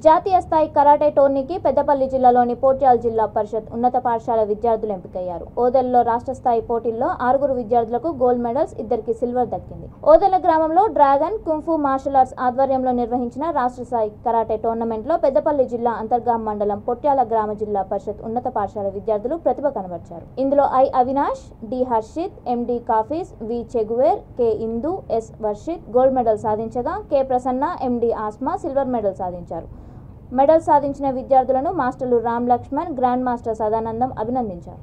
జాతీయ స్థాయి కరాటే టోర్నీకి పెద్దపల్లి జిల్లాలోని పోట్యాల్ జిల్లా పరిషత్ ఉన్నత పాఠశాల విద్యార్థులు ఎంపికయ్యారు. ఓదెలలో రాష్ట్ర స్థాయి పోటీల్లో 6 విద్యార్థులకు గోల్డ్ మెడల్స్, 2కి సిల్వర్ దక్కింది. ఓదెల గ్రామంలో డ్రాగన్ కుంఫు మార్షల్ ఆర్ట్స్ ఆధ్వర్యంలో నిర్వహించిన రాష్ట్ర స్థాయి కరాటే టోర్నమెంట్లో పెద్దపల్లి జిల్లా అంతర్గాం మండలం పొట్యాల గ్రామ జిల్లా పరిషత్ ఉన్నత పాఠశాల విద్యార్థులు ప్రతిభ కనబర్చారు. ఇందులో I Avinash, D Harshith, MD Kafees, V Cheguver, K Indu, S Varshith gold medal సాధించగా K Prasanna, MD Asma silver medal సాధించారు. మెడల్ సాధించిన విద్యార్థులను మాస్టర్లు రామ్ లక్ష్మణ్, గ్రాండ్ మాస్టర్ సదానందం అభినందించారు.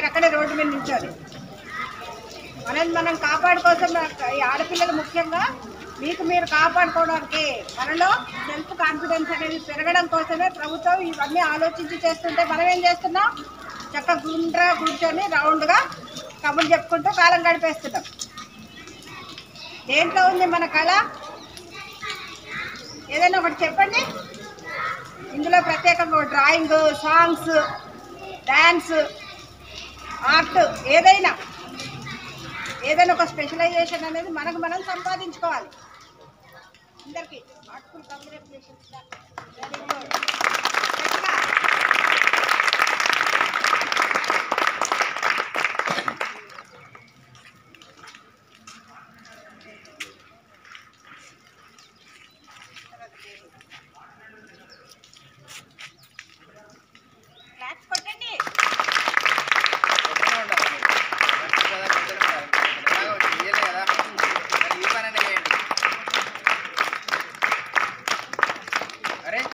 అక్కడే రోడ్డు మీద నిల్చొని మనం కాపాడుకోసం ఈ ఆడపిల్లలు ముఖ్యంగా మీకు మీరు కాపాడుకోవడానికి మనలో సెల్ఫ్ కాన్ఫిడెన్స్ అనేది పెరగడం కోసమే ప్రభుత్వం ఇవన్నీ ఆలోచించి చేస్తుంటే మనం ఏం చేస్తున్నాం, చక్కగా గుండ్రా కూర్చొని రౌండ్గా కబుర్లు చెప్పుకుంటూ కాలం గడిపేస్తున్నాం. దేంట్లో ఉంది మన కళ? ఏదైనా ఒకటి చెప్పండి. ఇందులో ప్రత్యేకంగా డ్రాయింగ్, సాంగ్స్, డ్యాన్స్, ఆర్ట్, ఏదైనా ఒక స్పెషలైజేషన్ అనేది మనకు మనం సంపాదించుకోవాలి. అందరికీ హార్ట్ఫుల్ కంగ్రాచులేషన్స్.